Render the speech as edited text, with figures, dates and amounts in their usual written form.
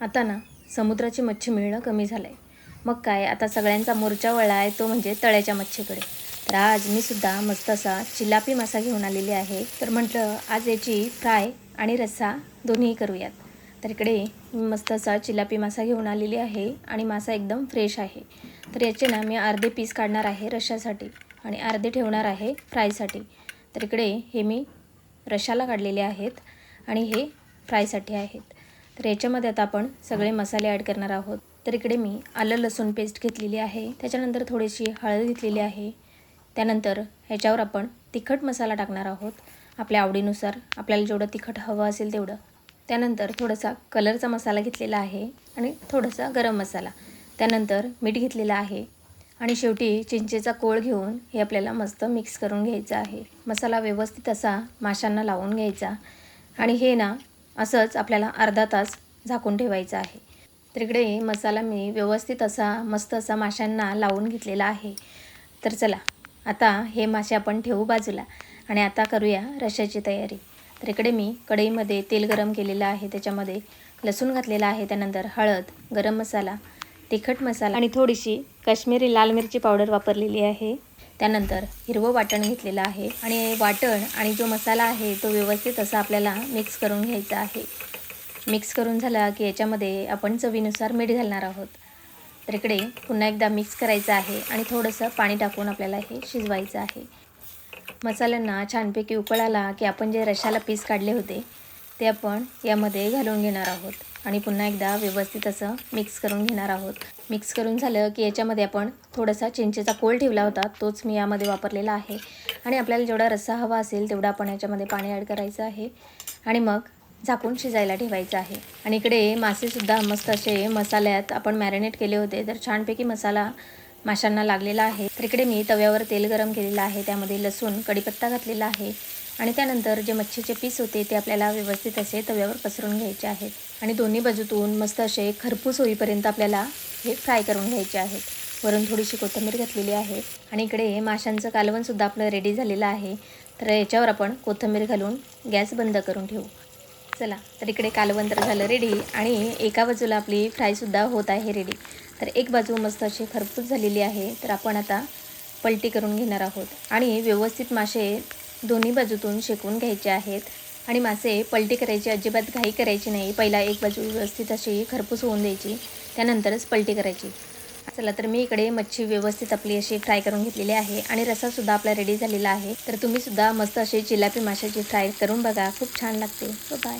आता ना समुद्राची मच्छी मिळणं कमी झालं आहे. मग काय आता सगळ्यांचा मोर्चा वळला आहे तो म्हणजे तळ्याच्या मच्छीकडे. तर आज मी सुद्धा मस्त असा चिलापी मासा घेऊन आलेली आहे. तर म्हटलं आज याची फ्राय आणि रस्सा दोन्ही करूयात. तर इकडे मी मस्त असा चिलापी मासा घेऊन आलेली आहे आणि मासा एकदम फ्रेश आहे. तर याचे ना मी अर्धे पीस काढणार आहे रश्श्यासाठी आणि अर्धे ठेवणार आहे फ्रायसाठी. तर इकडे हे मी रश्शाला काढलेले आहेत आणि हे फ्रायसाठी आहेत. तर याच्यामध्ये आता आपण सगळे मसाले ॲड करणार आहोत. तर इकडे मी आलं लसूण पेस्ट घेतलेली आहे, त्याच्यानंतर थोडीशी हळद घेतलेली आहे. त्यानंतर ह्याच्यावर आपण तिखट मसाला टाकणार आहोत आपल्या आवडीनुसार, आपल्याला जेवढं तिखट हवं असेल तेवढं. त्यानंतर थोडासा कलरचा मसाला घेतलेला आहे आणि थोडासा गरम मसाला. त्यानंतर मीठ घेतलेलं आहे आणि शेवटी चिंचेचा कोळ घेऊन हे आपल्याला मस्त मिक्स करून घ्यायचं आहे. मसाला व्यवस्थित असा माशांना लावून घ्यायचा आणि हे ना असंच आपल्याला अर्धा तास झाकून ठेवायचं आहे. तर इकडे मसाला मी व्यवस्थित असा मस्त असा माशांना लावून घेतलेला आहे. तर चला आता हे मासे आपण ठेवू बाजूला आणि आता करूया रश्श्याची तयारी. तर इकडे मी कढईमध्ये तेल गरम केलेलं आहे, त्याच्यामध्ये लसूण घातलेला आहे, त्यानंतर हळद, गरम मसाला, तिखट मसाला आणि थोडीशी काश्मीरी लाल मिरची पावडर वापरलेली आहे. त्यानंतर हिरवं वाटण घेतलेलं आहे आणि वाटण आणि जो मसाला आहे तो व्यवस्थित असा आपल्याला मिक्स करून घ्यायचा आहे. मिक्स करून झाला की याच्यामध्ये आपण चवीनुसार मीठ घालणार आहोत. तर इकडे पुन्हा एकदा मिक्स करायचं आहे आणि थोडंसं पाणी टाकून आपल्याला हे शिजवायचं आहे. मसाल्यांना छानपैकी उकळ आला की आपण जे रश्श्याला पीस काढले होते ते आपण यामध्ये घालून घेणार आहोत आणि पुन्हा एकदा व्यवस्थित असं मिक्स करून घेणार आहोत. मिक्स करून झालं की याच्यामध्ये आपण थोडासा चिंचेचा कोळ ठेवला होता तोच मी यामध्ये वापरलेला आहे आणि आपल्याला जेवढा रस्सा हवा असेल तेवढा आपण याच्यामध्ये पाणी ॲड करायचं आहे आणि मग झाकून शिजायला ठेवायचं आहे. आणि इकडे मासेसुद्धा मस्त असे मसाल्यात आपण मॅरिनेट केले होते, तर छानपैकी मसाला माशांना लागलेला आहे. तर इकडे मी तव्यावर तेल गरम केलेलं आहे, त्यामध्ये लसूण, कढीपत्ता घातलेला आहे आणि त्यानंतर जे मच्छीचे पीस होते ते आपल्याला व्यवस्थित असे तव्यावर पसरून घ्यायचे आहेत आणि दोन्ही बाजूतून मस्त असे खरपूस होईपर्यंत आपल्याला हे फ्राय करून घ्यायचे आहेत. वरून थोडीशी कोथिंबीर घातलेली आहे आणि इकडे माशांचं कालवणसुद्धा आपलं रेडी झालेलं आहे. तर याच्यावर आपण कोथिंबीर घालून गॅस बंद करून ठेवू. चला तर इकडे कालवण तर झालं रेडी आणि एका बाजूला आपली फ्रायसुद्धा होत आहे रेडी. तर एक बाजू मस्त अशी खरपूस झालेली आहे, तर आपण आता पलटी करून घेणार आहोत आणि व्यवस्थित मासे दोन्ही बाजूतून शेकून घ्यायचे आहेत आणि मासे पलटी करायची अजिबात घाई करायची नाही. पहिला एक बाजू व्यवस्थित अशी खरपूस होऊन द्यायची, त्यानंतरच पलटी करायची. चला तर मी इकडे मच्छी व्यवस्थित आपली अशी फ्राय करून घेतलेली आहे आणि रस्सासुद्धा आपला रेडी झालेला आहे. तर तुम्हीसुद्धा मस्त अशी चिलापी माशाची फ्राय करून बघा, खूप छान लागते. बाय.